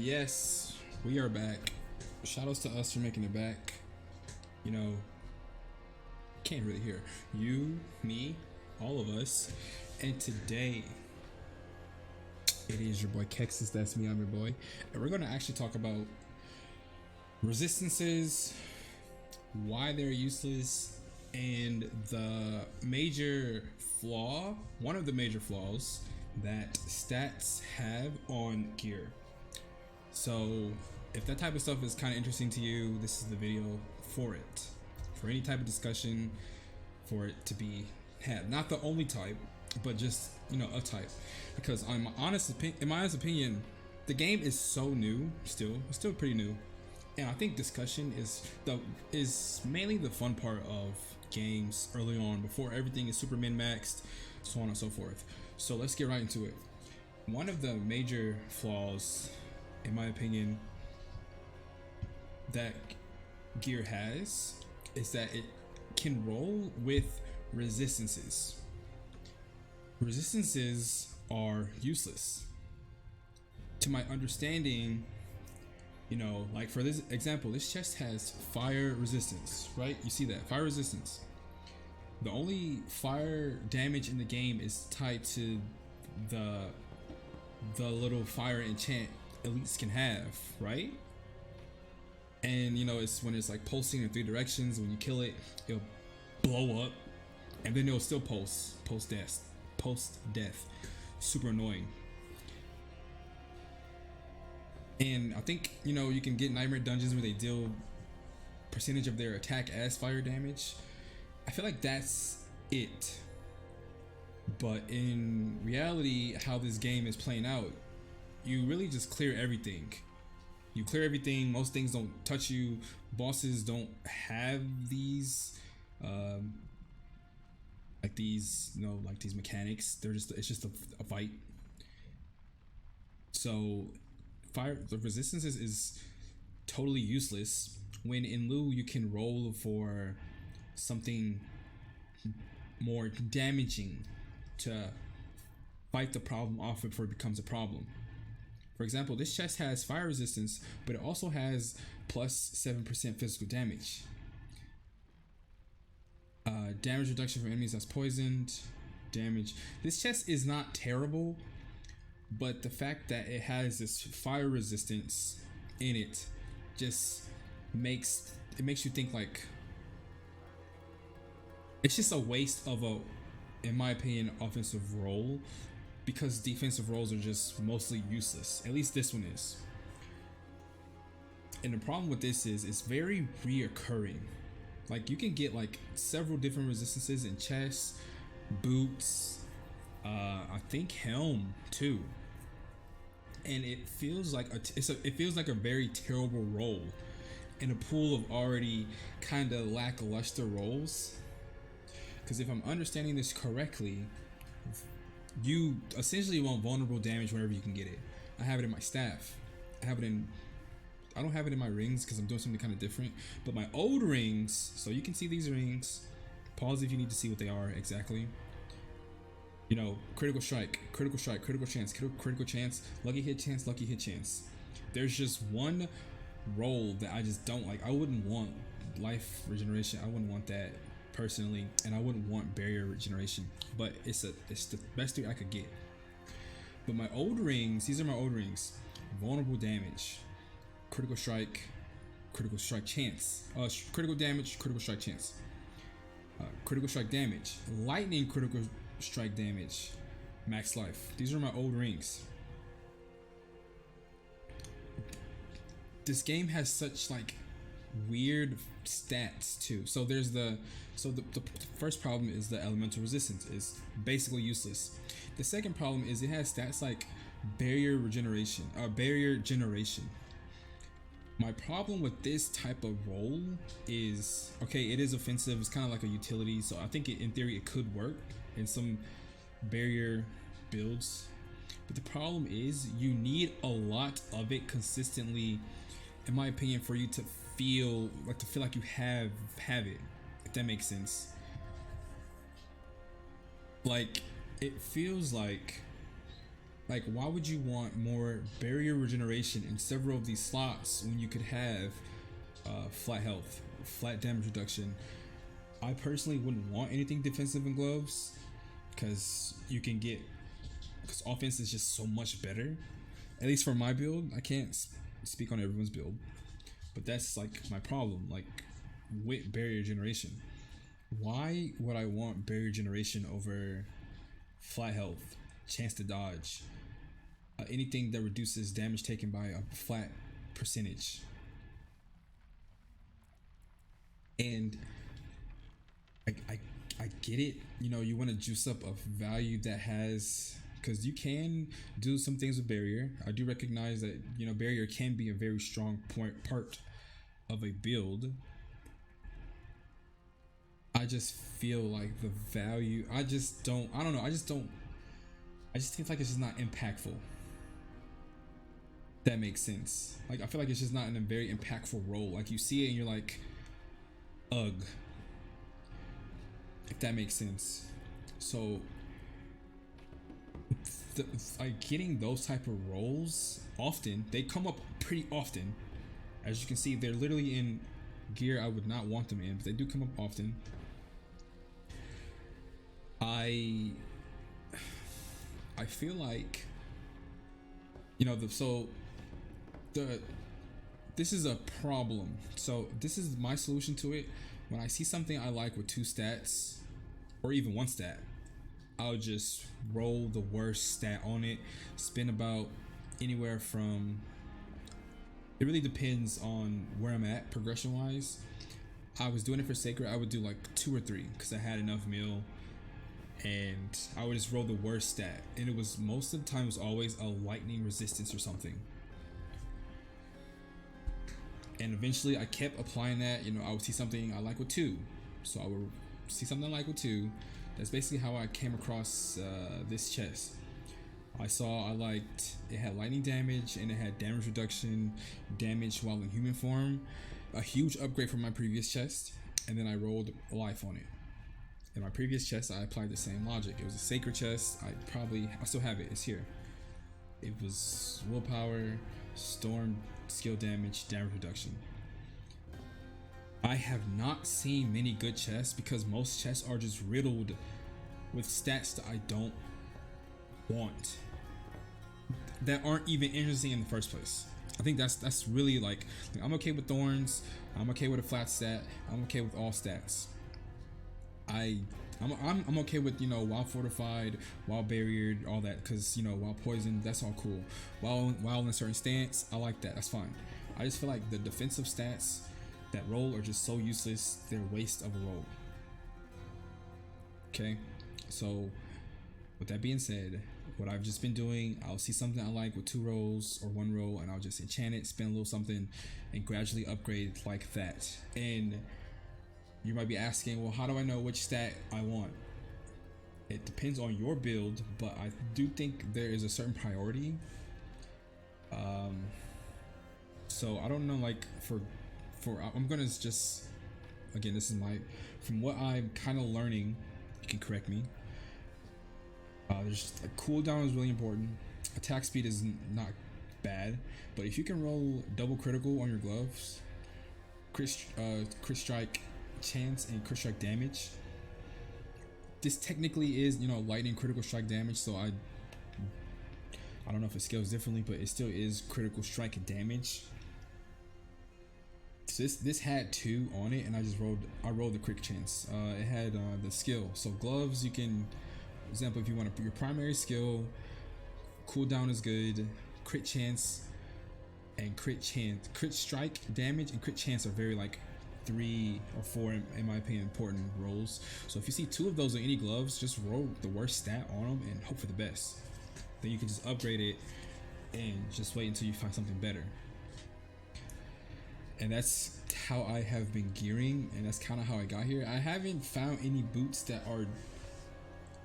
Yes, we are back. Shout outs to us for making it back. You know, can't really hear you, me, all of us. And today, it is your boy Kexis. That's me. I'm your boy, and we're gonna actually talk about resistances, why they're useless, and the major flaw. One of the major flaws that stats have on gear. So if that type of stuff is kind of interesting to you, this is the video for it. For any type of discussion, for it to be had. Not the only type, but just, a type. Because in my honest opinion, the game is so new still. It's still pretty new. And I think discussion is mainly the fun part of games early on, before everything is super min-maxed, so on and so forth. So let's get right into it. One of the major flaws, in my opinion, that gear has is that it can roll with resistances. Resistances are useless. To my understanding, like for this example, this chest has fire resistance, right? You see that, fire resistance. The only fire damage in the game is tied to the little fire enchant elites can have, right? And it's when it's like pulsing in 3 directions. When you kill it, it'll blow up, and then it'll still pulse post death. Super annoying. And I think you can get nightmare dungeons where they deal percentage of their attack as fire damage. I feel like that's it. But in reality, how this game is playing out, you really just clear everything. You clear everything. Most things don't touch you. Bosses don't have these like these mechanics. It's just a fight. So the resistance is totally useless, when in lieu you can roll for something more damaging to fight the problem off before it becomes a problem. For example, this chest has fire resistance, but it also has plus 7% physical damage. Damage reduction for enemies that's poisoned. Damage. This chest is not terrible, but the fact that it has this fire resistance in it just makes you think like it's just a waste of in my opinion, offensive role, because defensive roles are just mostly useless. At least this one is. And the problem with this is it's very reoccurring. Like you can get like several different resistances in chests, boots, I think helm too. And it feels like it feels like a very terrible role in a pool of already kind of lackluster roles. Because if I'm understanding this correctly, you essentially want vulnerable damage whenever you can get it. I have it in my staff. I don't have it in my rings because I'm doing something kind of different. But my old rings, so you can see these rings. Pause if you need to see what they are exactly. Critical strike, critical chance, critical chance, lucky hit chance. There's just one roll that I just don't like. I wouldn't want life regeneration. I wouldn't want that personally, and I wouldn't want barrier regeneration. But it's the best thing I could get. But my old rings, these are my old rings. Vulnerable damage, critical strike chance, critical damage, critical strike chance, critical strike damage, lightning critical strike damage, max life. These are my old rings. This game has such like weird stats too. So the first problem is the elemental resistance is basically useless. The second problem is it has stats like barrier generation. My problem with this type of role is, okay, it is offensive. It's kind of like a utility, so I think in theory it could work in some barrier builds. But the problem is you need a lot of it consistently, in my opinion, for you to feel like you have it, if that makes sense. Like it feels like Like, why would you want more barrier regeneration in several of these slots when you could have flat health, flat damage reduction? I personally wouldn't want anything defensive in gloves because because offense is just so much better. At least for my build, I can't speak on everyone's build, but that's like my problem. Like with barrier generation, why would I want barrier generation over flat health, chance to dodge, anything that reduces damage taken by a flat percentage? And I get it. You know, you want to juice up a value that has, because you can do some things with barrier. I do recognize that, you know, barrier can be a very strong part of a build. I just feel like the value, I don't know. I just think like it's just not impactful. That makes sense. Like I feel like it's just not in a very impactful role. Like you see it and you're like, ugh. If that makes sense. So like getting those type of roles often, they come up pretty often. As you can see, they're literally in gear I would not want them in, but they do come up often. I feel like, you know, this is a problem. So this is my solution to it. When I see something I like with 2 stats or even 1 stat, I'll just roll the worst stat on it, spend about anywhere from, it really depends on where I'm at progression wise. I was doing it for Sacred, I would do like 2 or 3 because I had enough meal, and I would just roll the worst stat, and it was most of the time it was always a lightning resistance or something. And eventually I kept applying that. You know, I would see something I like with 2, so I would see something I like with 2. That's basically how I came across this chest. I liked it had lightning damage and it had damage reduction, damage while in human form, a huge upgrade from my previous chest, and then I rolled life on it. In my previous chest, I applied the same logic. It was a sacred chest. I still have it. It's here. It was willpower, storm, skill damage, damage reduction. I have not seen many good chests because most chests are just riddled with stats that I don't want, that aren't even interesting in the first place. I think that's really like I'm okay with thorns. I'm okay with a flat stat. I'm okay with all stats. I'm okay with, you know, wild fortified, wild barriered, all that, because, you know, wild poison, that's all cool. Wild in a certain stance, I like that. That's fine. I just feel like the defensive stats that roll are just so useless. They're a waste of a roll. Okay, so with that being said, what I've just been doing, I'll see something I like with 2 rolls or 1 roll, and I'll just enchant it, spend a little something, and gradually upgrade like that. And you might be asking, well, how do I know which stat I want? It depends on your build, but I do think there is a certain priority. So I don't know, like for I'm gonna just, again, this is from what I'm kind of learning. You can correct me. There's like cooldown is really important. Attack speed is not bad, but if you can roll double critical on your gloves, crit strike chance and crit strike damage. This technically is, you know, lightning critical strike damage, so I don't know if it scales differently, but it still is critical strike and damage. So this had 2 on it, and I rolled the crit chance. It had the skill. So gloves, you can, for example, if you want to put your primary skill, cooldown is good, crit chance and crit strike damage and crit chance are very like 3 or 4 in my opinion important rolls. So if you see 2 of those on any gloves, just roll the worst stat on them and hope for the best. Then you can just upgrade it and just wait until you find something better. And that's how I have been gearing, and that's kind of how I got here. I haven't found any boots that are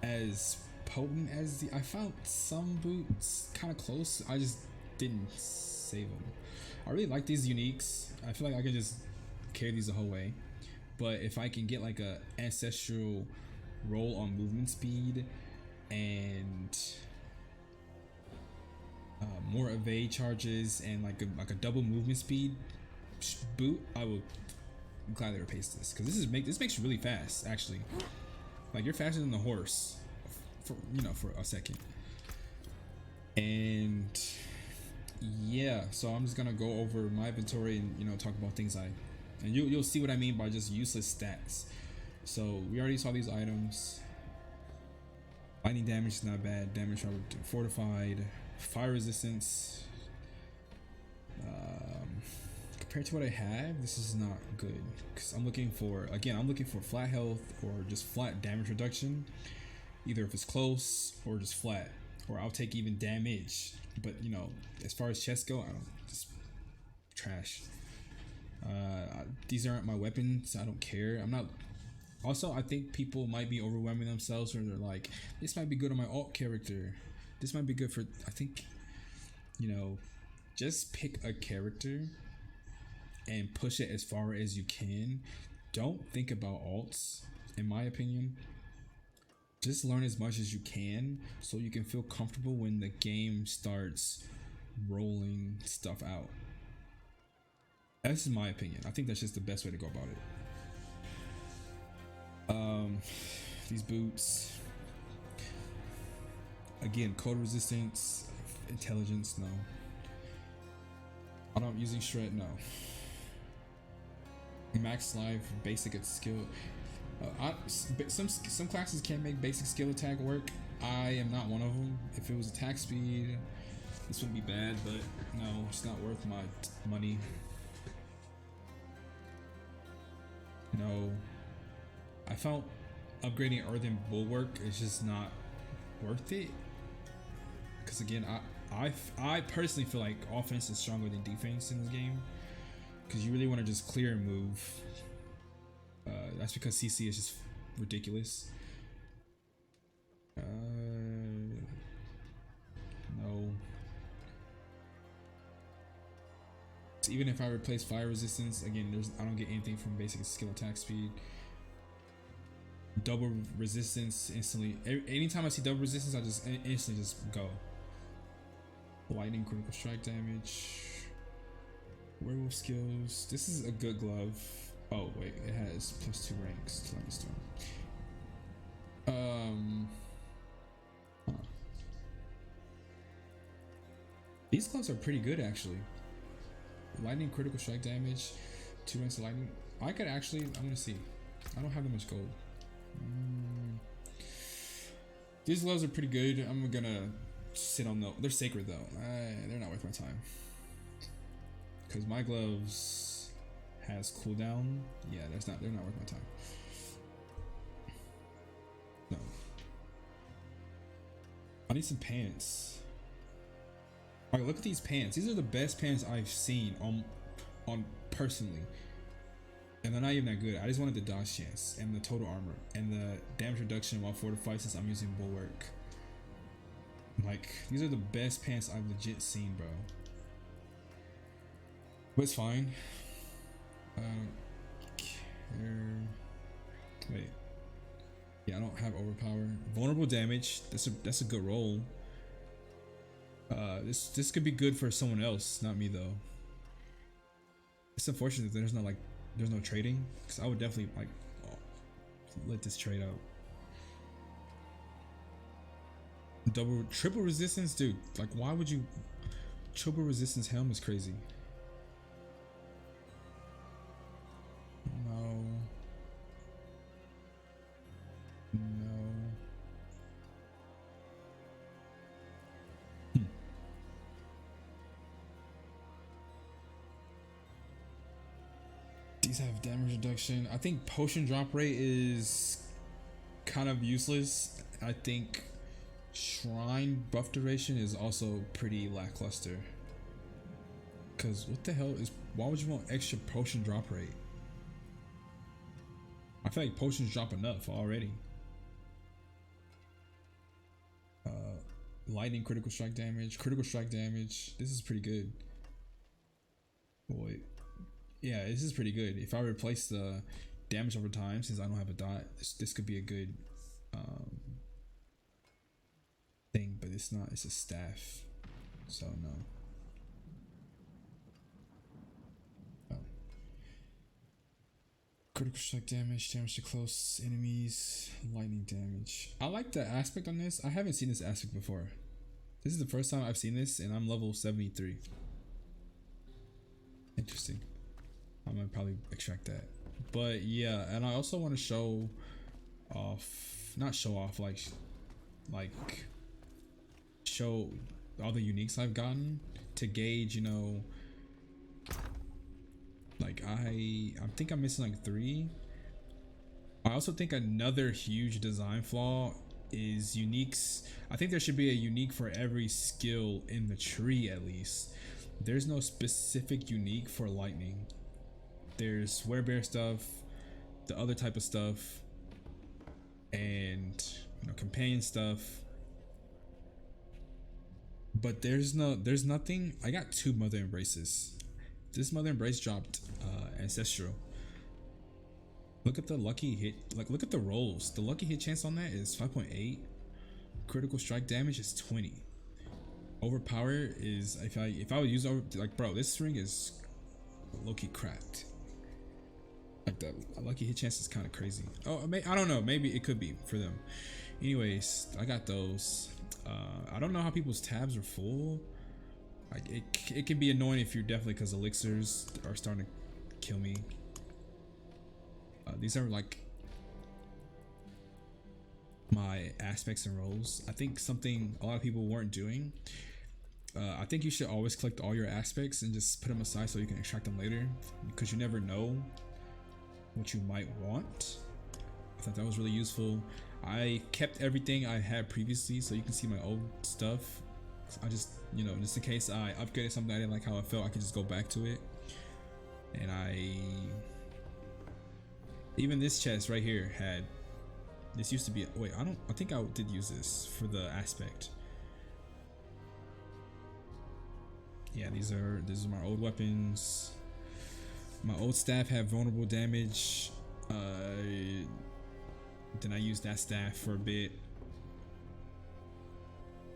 as potent as I found some boots kind of close. I just didn't save them. I really like these uniques. I feel like I can just carry these the whole way, but if I can get like a ancestral roll on movement speed and more evade charges and like a double movement speed boot, I will gladly replace this, because this makes you really fast actually. Like you're faster than the horse for for a second. And yeah, so I'm just gonna go over my inventory and talk about things and you'll see what I mean by just useless stats. So we already saw these items. Lightning damage is not bad. Damage fortified, fire resistance. Compared to what I have, this is not good, because I'm looking for flat health or just flat damage reduction, either if it's close or just flat, or I'll take even damage. But as far as chests go, I don't, just trash. These aren't my weapons. I don't care. I'm not. Also, I think people might be overwhelming themselves, where they're like, this might be good on my alt character. This might be good for. I think, just pick a character and push it as far as you can. Don't think about alts, in my opinion. Just learn as much as you can so you can feel comfortable when the game starts rolling stuff out. That's my opinion. I think that's just the best way to go about it. These boots, again, code resistance, intelligence, no. I'm using shred, no. Max life, basic at skill. Some classes can't make basic skill attack work. I am not one of them. If it was attack speed, this wouldn't be bad, but no, it's not worth my money. No, I felt upgrading Earthen Bulwark is just not worth it, because again, I personally feel like offense is stronger than defense in this game, because you really want to just clear and move. That's because CC is just ridiculous. No. So even if I replace fire resistance, again, I don't get anything from basic skill attack speed. Double resistance instantly. Anytime I see double resistance, I just instantly just go. Lightning critical strike damage. Werewolf skills. This is a good glove. Oh wait, it has +2 ranks to Lightning Storm. These gloves are pretty good actually. Lightning critical strike damage, 2 ranks of lightning. I could actually, I'm gonna see. I don't have that much gold. These gloves are pretty good. I'm gonna sit on they're sacred though. They're not worth my time. Because my gloves has cooldown. Yeah, they're not worth my time. No. I need some pants. Alright, look at these pants. These are the best pants I've seen on personally. And they're not even that good. I just wanted the dodge chance and the total armor and the damage reduction while fortified, since I'm using bulwark. Like, these are the best pants I've legit seen, bro. But it's fine. Wait. Yeah, I don't have overpower. Vulnerable damage. That's a good roll. This could be good for someone else, not me though. It's unfortunate that there's no trading, because I would definitely let this trade out. Triple resistance, dude. Like, why would you? Triple resistance helm is crazy. No. These have damage reduction. I think potion drop rate is kind of useless. I think shrine buff duration is also pretty lackluster. Cause what the hell why would you want extra potion drop rate? I feel like potions drop enough already. Lightning critical strike damage. This is pretty good. Boy. Yeah, this is pretty good. If I replace the damage over time, since I don't have a dot, this could be a good thing, but it's not. It's a staff. So no. Oh. Critical strike damage, damage to close enemies, lightning damage. I like the aspect on this. I haven't seen this aspect before. This is the first time I've seen this, and I'm level 73. Interesting. I'm gonna probably extract that. But yeah, and I also want to show off, not show off, like show all the uniques I've gotten to gauge, you know, like I think I'm missing like 3. I also think another huge design flaw is uniques. I think there should be a unique for every skill in the tree at least. There's no specific unique for lightning. There's werebear stuff, the other type of stuff, and you know, companion stuff. But there's nothing. I got 2 mother embraces. This mother embrace dropped ancestral. Look at the lucky hit, like look at the rolls. The lucky hit chance on that is 5.8. Critical strike damage is 20. Overpower is, if I would use over, like bro, this ring is low-key cracked. Like the lucky hit chance is kind of crazy. Oh, I don't know, maybe it could be for them. Anyways, I got those. I don't know how people's tabs are full. Like it can be annoying if you're definitely, because elixirs are starting to kill me. These are like my aspects and roles. I think something a lot of people weren't doing. I think you should always collect all your aspects and just put them aside so you can extract them later, because you never know what you might want. I thought that was really useful. I kept everything I had previously so you can see my old stuff. I just, you know, just in case I upgraded something I didn't like how it felt, I could just go back to it. And even this chest right here had, this used to be, wait, I think I did use this for the aspect. Yeah, these are my old weapons. My old staff had vulnerable damage. Then I used that staff for a bit.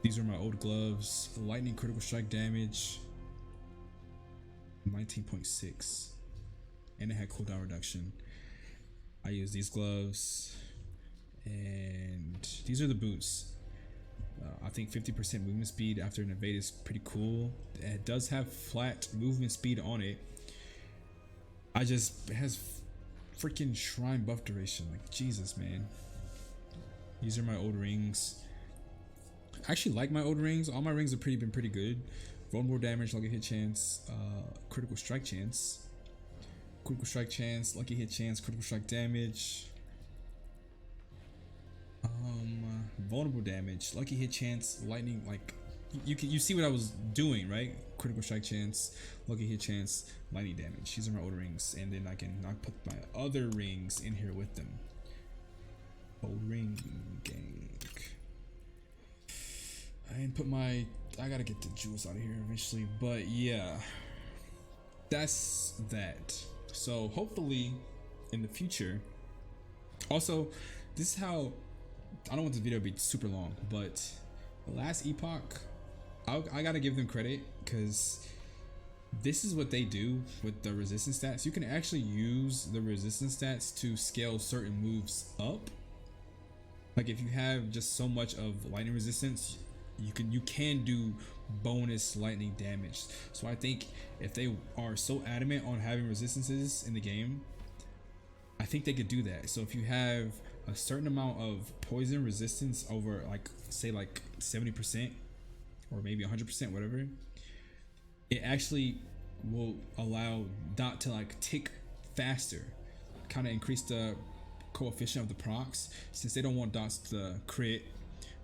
These are my old gloves. Lightning critical strike damage 19.6, and it had cooldown reduction. I use these gloves, and these are the boots. I think 50% movement speed after an evade is pretty cool. It does have flat movement speed on it. It has freaking shrine buff duration. Like Jesus, man. These are my old rings. I actually like my old rings. All my rings have been pretty good. Vulnerable damage, lucky hit chance, critical strike chance, lucky hit chance, critical strike damage. Vulnerable damage, lucky hit chance, lightning. Like you see what I was doing, right? Critical strike chance, lucky hit chance, lightning damage. These are my old rings, and then I put my other rings in here with them. Old ring gang. I didn't put I gotta get the jewels out of here eventually, but yeah, that's that. So hopefully in the future, also, this is how, I don't want this video to be super long, but the last epoch, I gotta give them credit, because this is what they do with the resistance stats. You can actually use the resistance stats to scale certain moves up. Like if you have just so much of lightning resistance, you can do bonus lightning damage. So I think if they are so adamant on having resistances in the game, I think they could do that. So if you have a certain amount of poison resistance over, like say like 70% or maybe 100%, whatever, it actually will allow dot to like tick faster, kind of increase the coefficient of the procs, since they don't want dots to crit.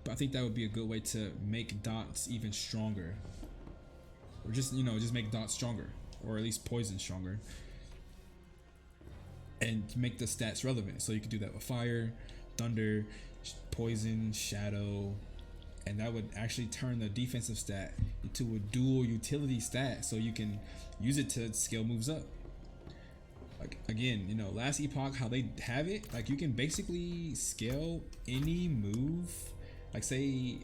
But I think that would be a good way to make dots even stronger, or just, you know, just make dots stronger, or at least poison stronger, and make the stats relevant. So you could do that with fire, thunder, poison, shadow, and that would actually turn the defensive stat into a dual utility stat, so you can use it to scale moves up. Like again, you know, last epoch, how they have it, like you can basically scale any move. Like say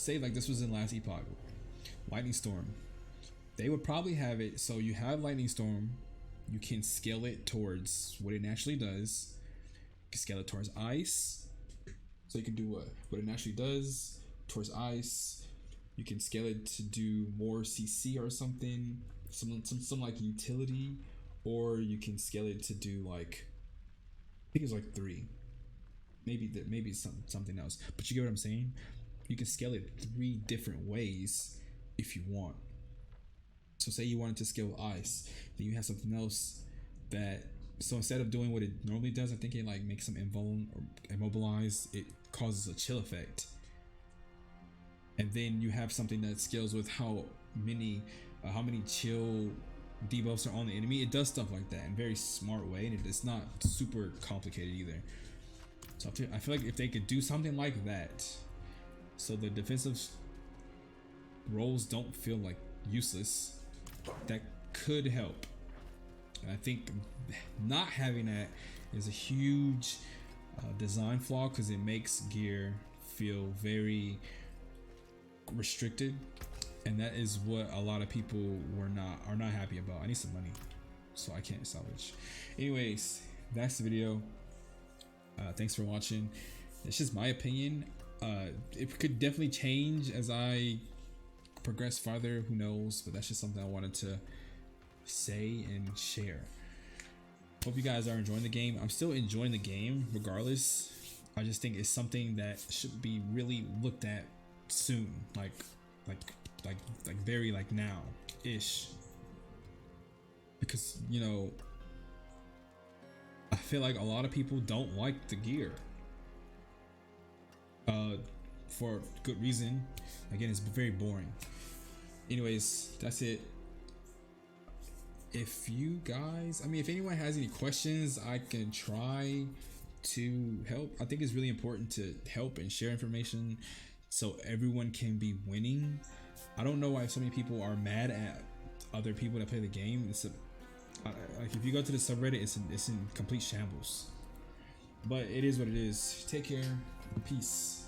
like this was in last epoch, Lightning Storm. They would probably have it so you have Lightning Storm, you can scale it towards what it naturally does. You can scale it towards ice, so you can do what it naturally does towards ice. You can scale it to do more CC or something, some like utility, or you can scale it to do like, I think it's like 3, maybe something else. But you get what I'm saying? You can scale it 3 different ways if you want. So say you wanted to scale ice, then you have something else that, so instead of doing what it normally does, I think it like makes them immobilized, it causes a chill effect. And then you have something that scales with how many chill debuffs are on the enemy. It does stuff like that in a very smart way, and it's not super complicated either. So I feel like if they could do something like that, so the defensive roles don't feel like useless, that could help. And I think not having that is a huge design flaw, because it makes gear feel very restricted, and that is what a lot of people are not happy about. I need some money, so I can't salvage. Anyways, that's the video. Thanks for watching. It's just my opinion. It could definitely change as I progress farther, who knows, but that's just something I wanted to say and share. Hope you guys are enjoying the game. I'm still enjoying the game regardless. I just think it's something that should be really looked at soon, like very like now ish, because you know, I feel like a lot of people don't like the gear for good reason. Again, it's very boring. Anyways, that's it. If you guys, if anyone has any questions, I can try to help. I think it's really important to help and share information so everyone can be winning. I don't know why so many people are mad at other people that play the game. Like if you go to the subreddit, it's in complete shambles. But it is what it is. Take care. Peace.